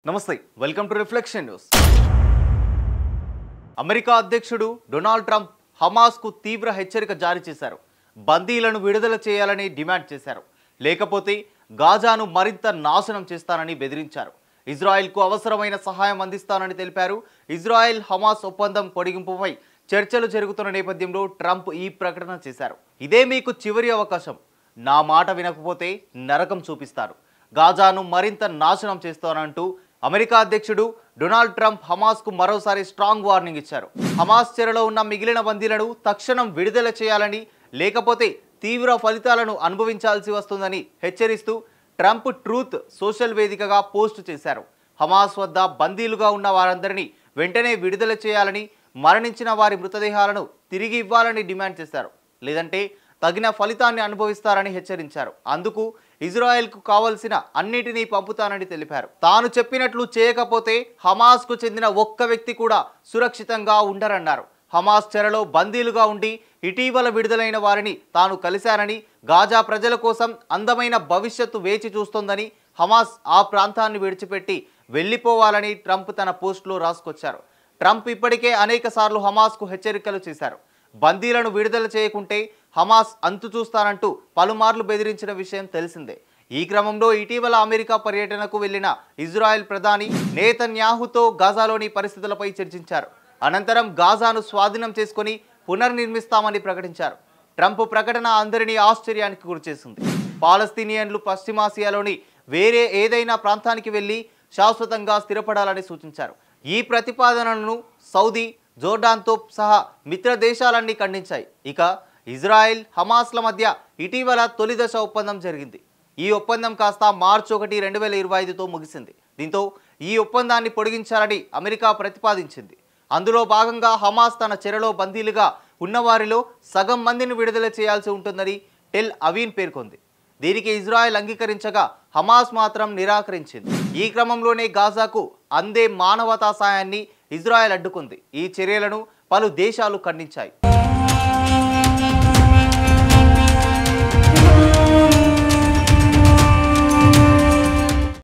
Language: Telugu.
నమస్తే welcome to reflection news. America అధ్యక్షుడు డొనాల్డ్ ట్రంప్ హమాస్కు తీవ్ర హెచ్చరిక జారీ చేశారు. బందీలను విడుదల చేయాలని డిమాండ్ చేశారు. లేకపోతే గాజాను మరింత నాశనం చేస్తానని బెదిరించారు. ఇజ్రాయెల్కు అవసరమైన సహాయం అందిస్తానని తెలిపారు. ఇజ్రాయెల్ హమాస్ ఒప్పందం పొడిగింపుపై చర్చలు జరుగుతున్న నేపథ్యంలో ట్రంప్ ఈ ప్రకటన చేశారు. ఇదే మీకు చివరి అవకాశం, నా మాట వినకపోతే నరకం చూపిస్తారు, గాజాను మరింత నాశనం చేస్తానంటూ అమెరికా అధ్యక్షుడు డొనాల్డ్ ట్రంప్ హమాస్కు మరోసారి స్ట్రాంగ్ వార్నింగ్ ఇచ్చారు. హమాస్ చెరలో ఉన్న మిగిలిన బందీలను తక్షణం విడుదల చేయాలని, లేకపోతే తీవ్ర ఫలితాలను అనుభవించాల్సి వస్తుందని హెచ్చరిస్తూ ట్రంప్ ట్రూత్ సోషల్ వేదికగా పోస్టు చేశారు. హమాస్ వద్ద బందీలుగా ఉన్న వారందరినీ వెంటనే విడుదల చేయాలని, మరణించిన వారి మృతదేహాలను తిరిగి ఇవ్వాలని డిమాండ్ చేశారు. లేదంటే తగిన ఫలితాన్ని అనుభవిస్తారని హెచ్చరించారు. అందుకు ఇజ్రాయెల్కు కావలసిన అన్నిటినీ పంపుతానని తెలిపారు. తాను చెప్పినట్లు చేయకపోతే హమాస్కు చెందిన ఒక్క వ్యక్తి కూడా సురక్షితంగా ఉండరన్నారు. హమాస్ చెరలో బందీలుగా ఉండి ఇటీవల విడుదలైన వారిని తాను కలిశానని, గాజా ప్రజల కోసం అందమైన భవిష్యత్తు వేచి చూస్తోందని, హమాస్ ఆ ప్రాంతాన్ని విడిచిపెట్టి వెళ్లిపోవాలని ట్రంప్ తన పోస్టులో రాసుకొచ్చారు. ట్రంప్ ఇప్పటికే అనేక సార్లు హమాస్కు హెచ్చరికలు చేశారు. బందీలను విడుదల చేయకుంటే హమాస్ అంతు చూస్తానంటూ పలుమార్లు బెదిరించిన విషయం తెలిసిందే. ఈ క్రమంలో ఇటీవల అమెరికా పర్యటనకు వెళ్లిన ఇజ్రాయెల్ ప్రధాని నేతన్యాహుతో గాజాలోని పరిస్థితులపై చర్చించారు. అనంతరం గాజాను స్వాధీనం చేసుకుని పునర్నిర్మిస్తామని ప్రకటించారు. ట్రంప్ ప్రకటన అందరినీ ఆశ్చర్యానికి గురిచేసింది. పాలస్తీనియన్లు పశ్చిమాసియాలోని వేరే ఏదైనా ప్రాంతానికి వెళ్లి శాశ్వతంగా స్థిరపడాలని సూచించారు. ఈ ప్రతిపాదనలను సౌదీ, జోర్డాన్తో సహా మిత్ర దేశాలన్నీ ఖండించాయి. ఇక ఇజ్రాయెల్, హమాస్ల మధ్య ఇటీవల తొలి దశ ఒప్పందం జరిగింది. ఈ ఒప్పందం కాస్త మార్చి 1, 2025తో ముగిసింది. దీంతో ఈ ఒప్పందాన్ని పొడిగించాలని అమెరికా ప్రతిపాదించింది. అందులో భాగంగా హమాస్ తన చెరలో బందీలుగా ఉన్నవారిలో సగం మందిని విడుదల చేయాల్సి ఉంటుందని టెల్ అవీవ్ పేర్కొంది. దీనికి ఇజ్రాయెల్ అంగీకరించగా హమాస్ మాత్రం నిరాకరించింది. ఈ క్రమంలోనే గాజాకు అందే మానవతా సాయాన్ని ఇజ్రాయెల్ అడ్డుకుంది. ఈ చర్యలను పలు దేశాలు ఖండించాయి.